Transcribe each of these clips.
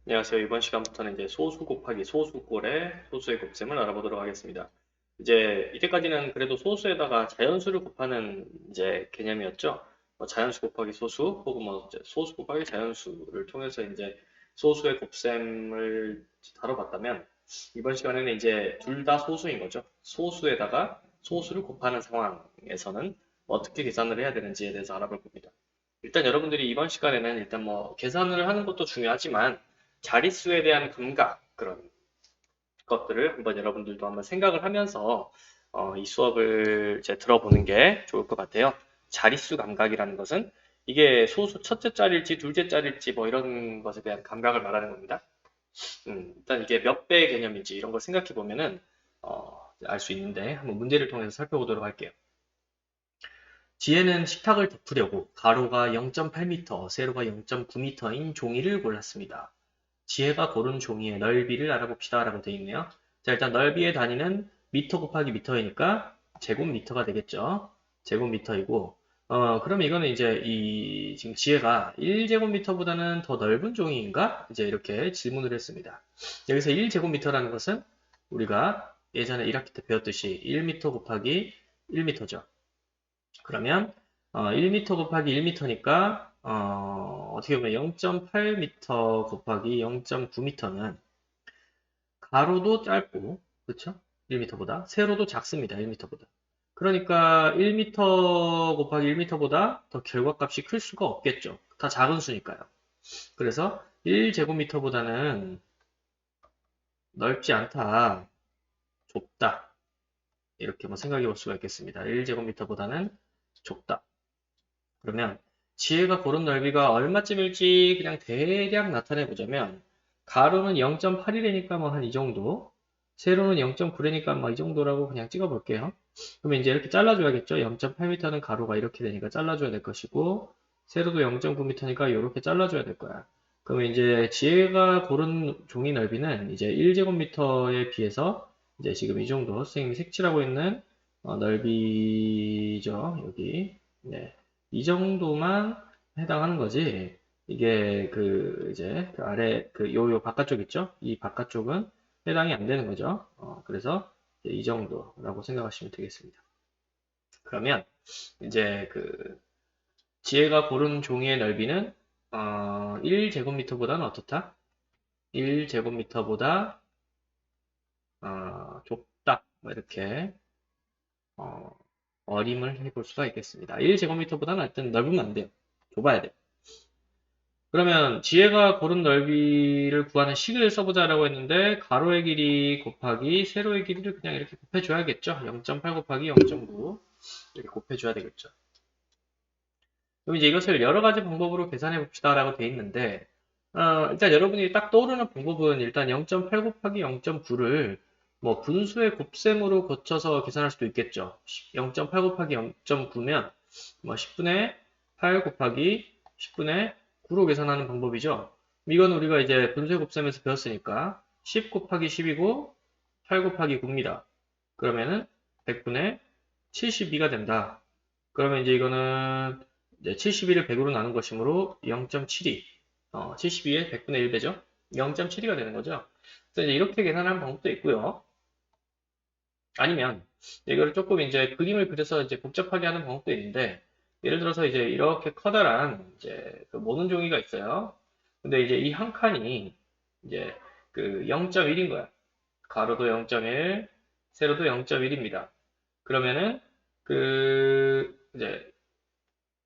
안녕하세요. 이번 시간부터는 이제 소수 곱하기 소수꼴의 소수의 곱셈을 알아보도록 하겠습니다. 이제 이때까지는 그래도 소수에다가 자연수를 곱하는 이제 개념이었죠. 뭐 자연수 곱하기 소수 혹은 뭐 이제 소수 곱하기 자연수를 통해서 이제 소수의 곱셈을 다뤄봤다면 이번 시간에는 이제 둘 다 소수인 거죠. 소수에다가 소수를 곱하는 상황에서는 어떻게 계산을 해야 되는지에 대해서 알아볼 겁니다. 일단 여러분들이 이번 시간에는 일단 뭐 계산을 하는 것도 중요하지만 자릿수에 대한 감각, 그런 것들을 한번 여러분들도 한번 생각을 하면서 이 수업을 이제 들어보는 게 좋을 것 같아요. 자릿수 감각이라는 것은 이게 소수 첫째 짤일지 둘째 짤일지 뭐 이런 것에 대한 감각을 말하는 겁니다. 일단 이게 몇 배의 개념인지 이런 걸 생각해 보면은 알 수 있는데 한번 문제를 통해서 살펴보도록 할게요. 지혜는 식탁을 덮으려고 가로가 0.8m, 세로가 0.9m인 종이를 골랐습니다. 지혜가 고른 종이의 넓이를 알아봅시다 라고 되어 있네요. 자, 일단 넓이의 단위는 미터 곱하기 미터이니까 제곱미터가 되겠죠. 제곱미터이고, 그럼 이거는 이제 지금 지혜가 1제곱미터보다는 더 넓은 종이인가? 이제 이렇게 질문을 했습니다. 여기서 1제곱미터라는 것은 우리가 예전에 1학기 때 배웠듯이 1미터 곱하기 1미터죠. 그러면 1m 곱하기 1m니까 어떻게 보면 0.8m 곱하기 0.9m는 가로도 짧고 그렇죠? 1m보다 세로도 작습니다. 1m보다. 그러니까 1m 곱하기 1m보다 더 결과값이 클 수가 없겠죠. 다 작은 수니까요. 그래서 1제곱미터보다는 넓지 않다, 좁다. 이렇게 뭐 생각해 볼 수가 있겠습니다. 1제곱미터보다는 좁다. 그러면 지혜가 고른 넓이가 얼마쯤일지 그냥 대략 나타내 보자면 가로는 0.8이라니까 뭐 한 이 정도, 세로는 0.9라니까 뭐 이 정도라고 그냥 찍어 볼게요. 그러면 이제 이렇게 잘라줘야겠죠. 0.8m는 가로가 이렇게 되니까 잘라줘야 될 것이고 세로도 0.9m니까 이렇게 잘라줘야 될 거야. 그러면 이제 지혜가 고른 종이 넓이는 이제 1제곱미터에 비해서 이제 지금 이 정도 선생님이 색칠하고 있는 넓이죠. 여기. 네. 이 정도만 해당하는 거지. 이게 이제 그 아래 요 바깥쪽 있죠? 이 바깥쪽은 해당이 안 되는 거죠. 그래서 이제 이 정도라고 생각하시면 되겠습니다. 그러면 이제 지혜가 고른 종이의 넓이는 1제곱미터보다는 어떻다? 1제곱미터보다 좁다. 뭐 이렇게 어, 어림을 해볼 수가 있겠습니다. 1제곱미터보다는 하여튼 넓으면 안 돼요. 좁아야 돼요. 그러면 지혜가 고른 넓이를 구하는 식을 써보자라고 했는데 가로의 길이 곱하기 세로의 길이를 그냥 이렇게 곱해줘야겠죠. 0.8 곱하기 0.9 이렇게 곱해줘야 되겠죠. 그럼 이제 이것을 여러 가지 방법으로 계산해 봅시다라고 돼 있는데 일단 여러분이 딱 떠오르는 방법은 일단 0.8 곱하기 0.9를 뭐 분수의 곱셈으로 고쳐서 계산할 수도 있겠죠. 0.8 곱하기 0.9면 뭐 10분의 8 곱하기 10분의 9로 계산하는 방법이죠. 이건 우리가 이제 분수의 곱셈에서 배웠으니까 10 곱하기 10이고 8 곱하기 9입니다. 그러면은 100분의 72가 된다. 그러면 이제 이거는 이제 72를 100으로 나눈 것이므로 0.72. 72의 100분의 1배죠. 0.72가 되는 거죠. 그래서 이제 이렇게 계산하는 방법도 있고요. 아니면 이거를 조금 이제 그림을 그려서 이제 복잡하게 하는 방법도 있는데 예를 들어서 이제 이렇게 커다란 이제 모는 종이가 있어요. 근데 이제 이 한 칸이 이제 0.1인 거야. 가로도 0.1, 세로도 0.1입니다. 그러면은 이제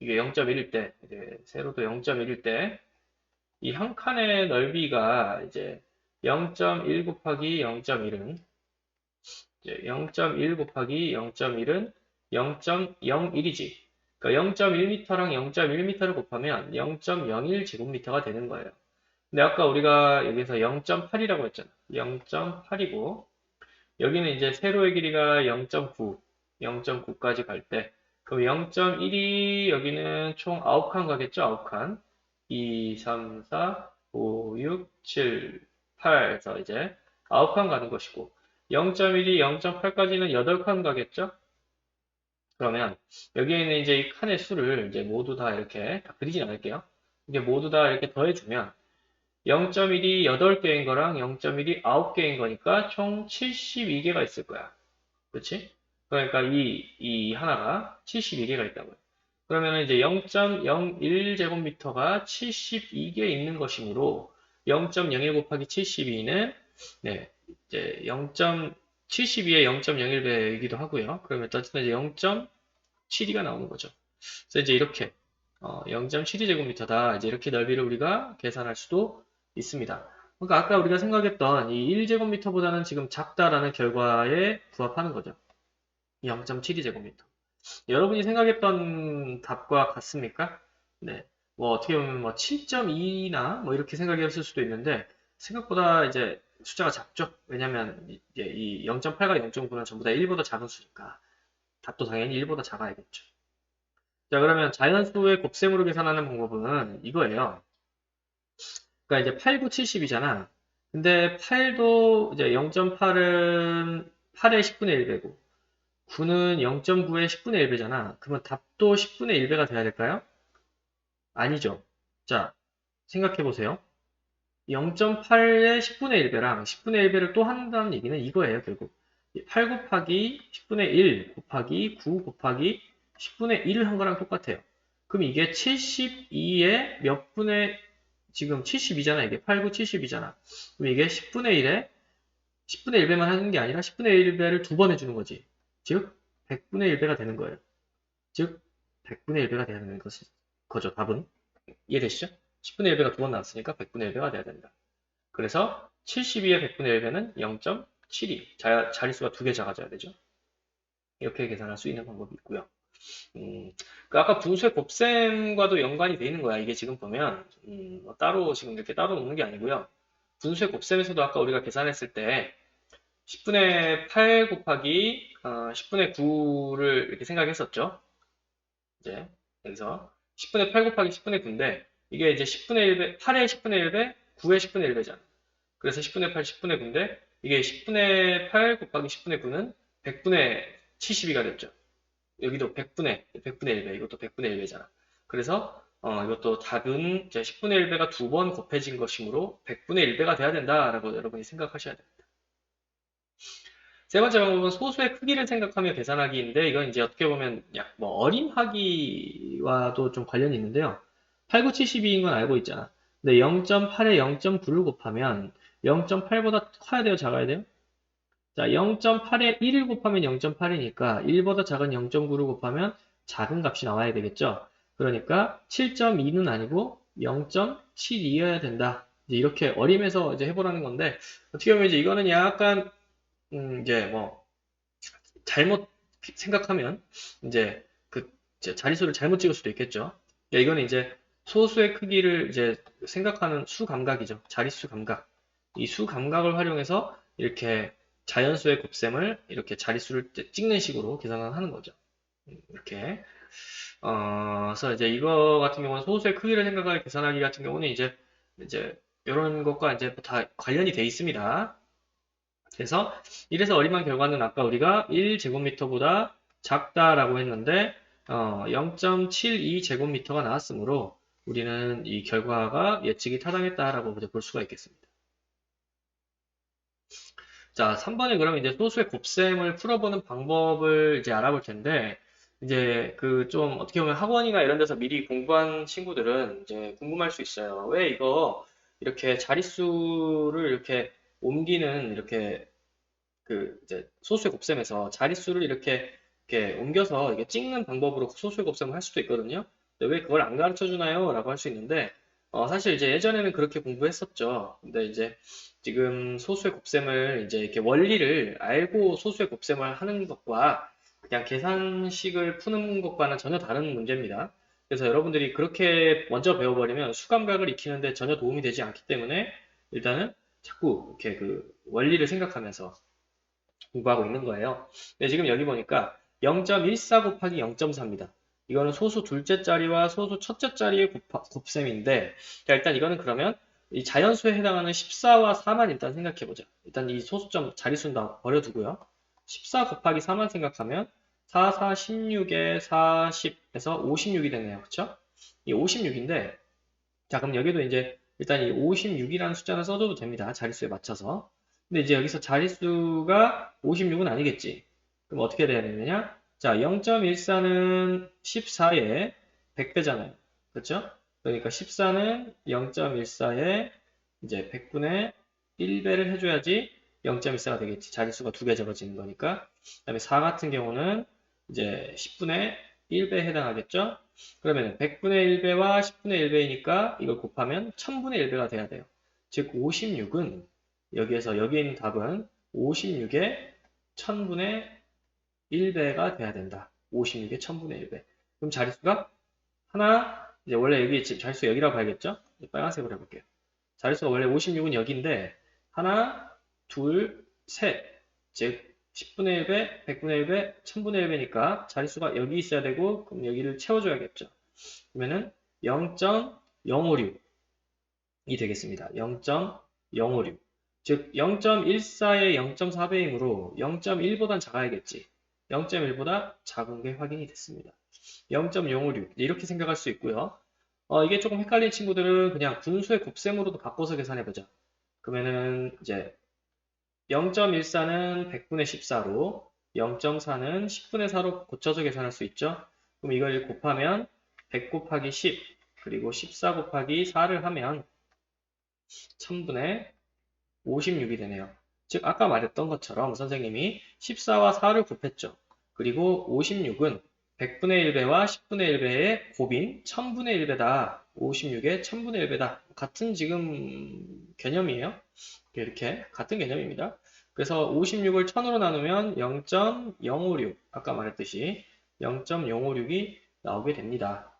이게 0.1일 때, 이제 세로도 0.1일 때, 이 한 칸의 넓이가 이제 0.1 곱하기 0.1은 이제 0.1 곱하기 0.1은 0.01이지. 그러니까 0.1m랑 0.1m를 곱하면 0.01 제곱미터가 되는 거예요. 근데 아까 우리가 여기서 0.8이라고 했잖아. 0.8이고 여기는 이제 세로의 길이가 0.9, 0.9까지 갈 때, 그럼 0.1이 여기는 총 9칸 가겠죠? 9칸. 2, 3, 4, 5, 6, 7, 8에서 이제 9칸 가는 것이고, 0.1이 0.8까지는 8칸 가겠죠? 그러면 여기에 있는 이제 이 칸의 수를 이제 모두 다 이렇게 다 그리진 않을게요. 이게 모두 다 이렇게 더해주면 0.1이 8개인 거랑 0.1이 9개인 거니까 총 72개가 있을 거야. 그렇지? 그러니까 이 하나가 72개가 있다고요. 그러면 이제 0.01제곱미터가 72개 있는 것이므로 0.01 곱하기 72는 네, 이제 0.72의 0.01배이기도 하고요. 그러면 어쨌든 이제 0.72가 나오는 거죠. 그래서 이제 이렇게 0.72제곱미터다. 이제 이렇게 넓이를 우리가 계산할 수도 있습니다. 그러니까 아까 우리가 생각했던 이 1제곱미터보다는 지금 작다라는 결과에 부합하는 거죠. 0.72제곱미터. 여러분이 생각했던 답과 같습니까? 네. 뭐 어떻게 보면 뭐 7.2나 뭐 이렇게 생각했을 수도 있는데 생각보다 이제 숫자가 작죠. 왜냐면 이제 이 0.8과 0.9는 전부 다 1보다 작은 수니까 답도 당연히 1보다 작아야겠죠. 자, 그러면 자연수의 곱셈으로 계산하는 방법은 이거예요. 그러니까 이제 8, 9, 70이잖아. 근데 8도 이제 0.8은 8의 10분의 1배고 9는 0.9의 10분의 1배잖아. 그러면 답도 10분의 1배가 돼야 될까요? 아니죠. 자, 생각해 보세요. 0.8의 10분의 1배랑 10분의 1배를 또 한다는 얘기는 이거예요, 결국. 8 곱하기 10분의 1 곱하기 9 곱하기 10분의 1을 한 거랑 똑같아요. 그럼 이게 72의 몇 분의, 지금 72잖아, 이게. 8, 9, 70이잖아. 그럼 이게 10분의 1에 10분의 1배만 하는 게 아니라 10분의 1배를 두 번 해주는 거지. 즉, 100분의 1배가 되는 거예요. 즉, 100분의 1배가 돼야 되는 거죠, 답은. 이해되시죠? 10분의 1배가 두 번 나왔으니까 100분의 1배가 돼야 된다. 그래서 72의 100분의 1배는 0.72. 자릿수가 두 개 작아져야 되죠. 이렇게 계산할 수 있는 방법이 있고요. 그 아까 분수의 곱셈과도 연관이 돼 있는 거야. 이게 지금 보면 뭐 따로 지금 이렇게 따로 놓는 게 아니고요. 분수의 곱셈에서도 아까 우리가 계산했을 때 10분의 8 곱하기 10분의 9를 이렇게 생각했었죠. 이제 여기서 10분의 8 곱하기 10분의 9인데 이게 이제 10분의 1배, 8의 10분의 1배, 9의 10분의 1배잖아. 그래서 10분의 8, 10분의 9인데 이게 10분의 8 곱하기 10분의 9는 100분의 72가 됐죠. 여기도 100분의 1배, 이것도 100분의 1배잖아. 그래서 이것도 답은 이제 10분의 1배가 두 번 곱해진 것이므로 100분의 1배가 돼야 된다라고 여러분이 생각하셔야 됩니다. 세 번째 방법은 소수의 크기를 생각하며 계산하기인데 이건 이제 어떻게 보면 약 뭐 어림하기와도 좀 관련이 있는데요. 8, 9, 72인 건 알고 있잖아. 근데 0.8에 0.9를 곱하면 0.8보다 커야 돼요, 작아야 돼요? 자, 0.8에 1을 곱하면 0.8이니까 1보다 작은 0.9를 곱하면 작은 값이 나와야 되겠죠. 그러니까 7.2는 아니고 0.72여야 된다. 이제 이렇게 어림해서 이제 해보라는 건데 어떻게 보면 이제 이거는 약간 이제 뭐 잘못 생각하면 이제 그 이제 자릿수를 잘못 찍을 수도 있겠죠. 이거는 이제 소수의 크기를 이제 생각하는 수 감각이죠. 자릿수 감각. 이 수 감각을 활용해서 이렇게 자연수의 곱셈을 이렇게 자릿수를 찍는 식으로 계산을 하는 거죠. 이렇게. 그래서 이제 이거 같은 경우는 소수의 크기를 생각하여 계산하기 같은 경우는 이제 이런 것과 이제 다 관련이 돼 있습니다. 그래서 이래서 어림한 결과는 아까 우리가 1제곱미터보다 작다라고 했는데 0.72제곱미터가 나왔으므로 우리는 이 결과가 예측이 타당했다라고 볼 수가 있겠습니다. 자, 3번에 그러면 이제 소수의 곱셈을 풀어보는 방법을 이제 알아볼 텐데 이제 그 좀 어떻게 보면 학원이나 이런 데서 미리 공부한 친구들은 이제 궁금할 수 있어요. 왜 이거 이렇게 자릿수를 이렇게 옮기는 이렇게 그 이제 소수의 곱셈에서 자릿수를 이렇게 옮겨서 이게 찍는 방법으로 소수의 곱셈을 할 수도 있거든요. 근데 왜 그걸 안 가르쳐 주나요? 라고 할 수 있는데 사실 이제 예전에는 그렇게 공부했었죠. 근데 이제 지금 소수의 곱셈을 이제 이렇게 원리를 알고 소수의 곱셈을 하는 것과 그냥 계산식을 푸는 것과는 전혀 다른 문제입니다. 그래서 여러분들이 그렇게 먼저 배워버리면 수감각을 익히는데 전혀 도움이 되지 않기 때문에 일단은 자꾸 이렇게 그 원리를 생각하면서 공부하고 있는 거예요. 근데 지금 여기 보니까 0.14 곱하기 0.4입니다. 이거는 소수 둘째 자리와 소수 첫째 자리의 곱셈인데, 자, 일단 이거는 그러면 이 자연수에 해당하는 14와 4만 일단 생각해보자. 일단 이 소수점 자리수는 다 버려두고요. 14 곱하기 4만 생각하면 4, 4, 16에 40에서 56이 되네요. 그쵸? 이 56인데, 자, 그럼 여기도 이제 일단 이 56이라는 숫자는 써줘도 됩니다. 자릿수에 맞춰서. 근데 이제 여기서 자릿수가 56은 아니겠지. 그럼 어떻게 돼야 되느냐? 자, 0.14는 14에 100배잖아요. 그렇죠? 그러니까 14는 0.14에 이제 100분의 1배를 해줘야지 0.14가 되겠지. 자릿수가 두 개 적어지는 거니까. 그다음에 4 같은 경우는 이제 10분의 1배에 해당하겠죠? 그러면 100분의 1배와 10분의 1배이니까 이걸 곱하면 1000분의 1배가 돼야 돼요. 즉 56은 여기에 있는 답은 56의 1000분의 1배가 돼야 된다. 56의 1000분의 1배. 그럼 자릿수가 하나, 이제 원래 여기 자릿수 여기라고 봐야겠죠? 빨간색으로 해볼게요. 자릿수가 원래 56은 여기인데 하나, 둘, 셋. 즉 10분의 1배, 100분의 1배, 1000분의 1배니까 자릿수가 여기 있어야 되고 그럼 여기를 채워줘야겠죠. 그러면은 0.056이 되겠습니다. 0.056. 즉 0.14의 0.4배이므로 0.1보단 작아야겠지. 0.1보다 작은 게 확인이 됐습니다. 0.056 이렇게 생각할 수 있고요. 이게 조금 헷갈린 친구들은 그냥 분수의 곱셈으로도 바꿔서 계산해보자. 그러면은 이제 0.14는 100분의 14로 0.4는 10분의 4로 고쳐서 계산할 수 있죠. 그럼 이걸 곱하면 100 곱하기 10 그리고 14 곱하기 4를 하면 1000분의 56이 되네요. 즉 아까 말했던 것처럼 선생님이 14와 4를 곱했죠. 그리고 56은 100분의 1배와 10분의 1배의 곱인 1000분의 1배다. 56의 1000분의 1배다. 같은 지금 개념이에요. 이렇게 같은 개념입니다. 그래서 56을 1000으로 나누면 0.056 아까 말했듯이 0.056이 나오게 됩니다.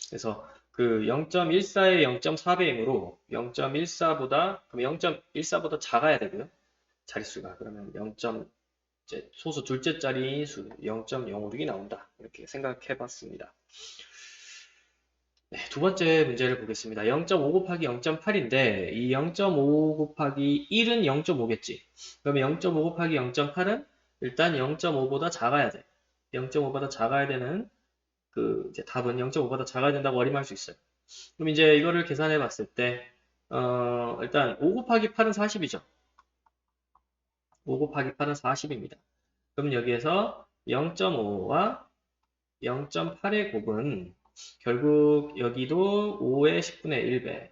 그래서 그 0.14의 0.4배이므로 0.14보다 그럼 0.14보다 작아야 되고요. 자릿수가 그러면 0. 이제 소수 둘째 자리인 수 0.056이 나온다. 이렇게 생각해 봤습니다. 네, 두 번째 문제를 보겠습니다. 0.5 곱하기 0.8인데 이 0.5 곱하기 1은 0.5겠지. 그러면 0.5 곱하기 0.8은 일단 0.5보다 작아야 돼. 0.5보다 작아야 되는 그 이제 답은 0.5보다 작아야 된다고 어림할 수 있어요. 그럼 이제 이거를 계산해 봤을 때 일단 5 곱하기 8은 40이죠. 5 곱하기 8은 40입니다. 그럼 여기에서 0.5와 0.8의 곱은 결국 여기도 5의 10분의 1배,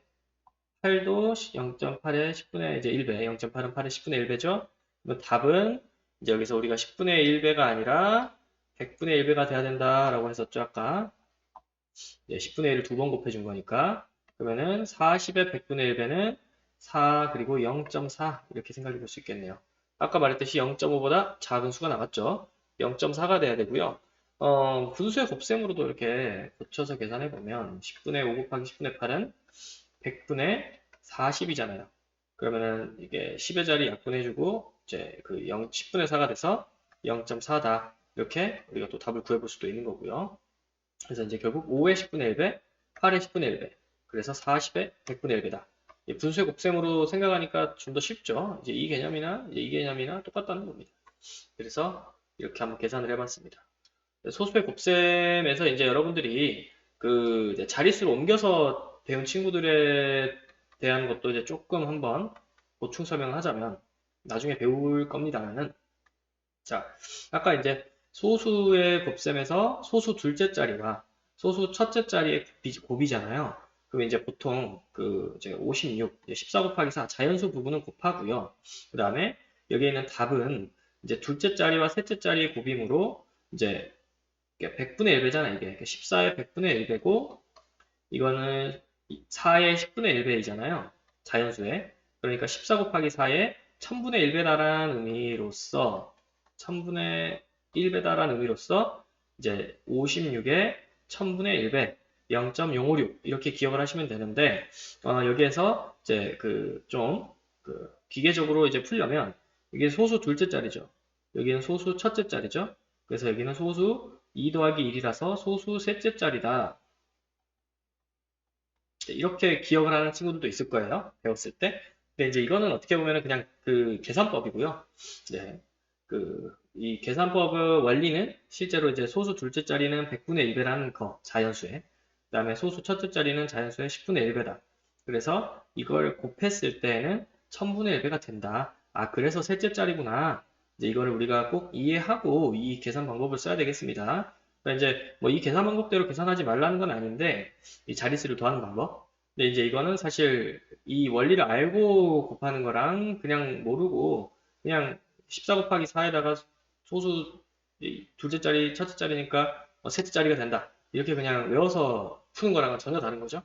8도 0.8의 10분의 이제 1배, 0.8은 8의 10분의 1배죠. 그럼 답은 이제 여기서 우리가 10분의 1배가 아니라 100분의 1배가 돼야 된다라고 했었죠, 아까. 10분의 1을 두 번 곱해준 거니까. 그러면은 40의 100분의 1배는 4 그리고 0.4 이렇게 생각해 볼 수 있겠네요. 아까 말했듯이 0.5보다 작은 수가 나왔죠. 0.4가 돼야 되고요. 분수의 곱셈으로도 이렇게 고쳐서 계산해 보면 10분의 5 곱하기 10분의 8은 100분의 40이잖아요. 그러면은 이게 10의 자리 약분해주고 이제 그 10분의 4가 돼서 0.4다. 이렇게 우리가 또 답을 구해볼 수도 있는 거고요. 그래서 이제 결국 5의 10분의 1배, 8의 10분의 1배, 그래서 40의 100분의 1배다. 분수의 곱셈으로 생각하니까 좀 더 쉽죠. 이제 이 개념이나 이 개념이나 똑같다는 겁니다. 그래서 이렇게 한번 계산을 해봤습니다. 소수의 곱셈에서 이제 여러분들이 그 이제 자릿수로 옮겨서 배운 친구들에 대한 것도 이제 조금 한번 보충 설명을 하자면 나중에 배울 겁니다만은 자 아까 이제 소수의 곱셈에서 소수 둘째 자리와 소수 첫째 자리의 곱이잖아요. 그럼 이제 보통 그 이제 56, 14 곱하기 4 자연수 부분은 곱하고요. 그 다음에 여기에 있는 답은 이제 둘째 자리와 셋째 자리의 곱이므로 이제 100분의 1배잖아 이게. 14의 100분의 1배고 이거는 4의 10분의 1배이잖아요. 자연수에. 그러니까 14 곱하기 4의 1000분의 1배다라는 의미로서 1000분의 1배다라는 의미로서 이제 56의 1000분의 1배 0.056 이렇게 기억을 하시면 되는데 여기에서 이제 그 좀 그 기계적으로 이제 풀려면 이게 소수 둘째 자리죠. 여기는 소수 첫째 자리죠. 그래서 여기는 소수 2 더하기 1이라서 소수 셋째 자리다. 이렇게 기억을 하는 친구들도 있을 거예요. 배웠을 때. 근데 이제 이거는 어떻게 보면 그냥 그 계산법이고요. 네. 이 계산법의 원리는 실제로 이제 소수 둘째 자리는 100분의 1배라는 거, 자연수에. 다음에 소수 첫째 자리는 자연수의 10분의 1배다. 그래서 이걸 곱했을 때에는 1000분의 1배가 된다. 아, 그래서 셋째 자리구나. 이제 이거를 우리가 꼭 이해하고 이 계산 방법을 써야 되겠습니다. 그러니까 이제 뭐 이 계산 방법대로 계산하지 말라는 건 아닌데, 이 자릿수를 더하는 방법. 근데 이제 이거는 사실 이 원리를 알고 곱하는 거랑 그냥 모르고 그냥 14 곱하기 4에다가 소수 둘째 자리, 첫째 자리니까 셋째 자리가 된다. 이렇게 그냥 외워서 푸는 거랑은 전혀 다른 거죠.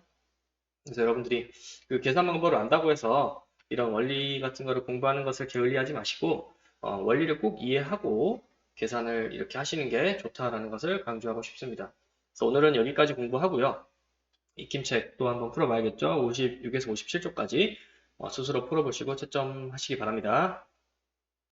그래서 여러분들이 그 계산 방법을 안다고 해서 이런 원리 같은 거를 공부하는 것을 게을리하지 마시고 원리를 꼭 이해하고 계산을 이렇게 하시는 게 좋다라는 것을 강조하고 싶습니다. 그래서 오늘은 여기까지 공부하고요. 익힘책 또 한번 풀어봐야겠죠. 56에서 57쪽까지 스스로 풀어보시고 채점하시기 바랍니다.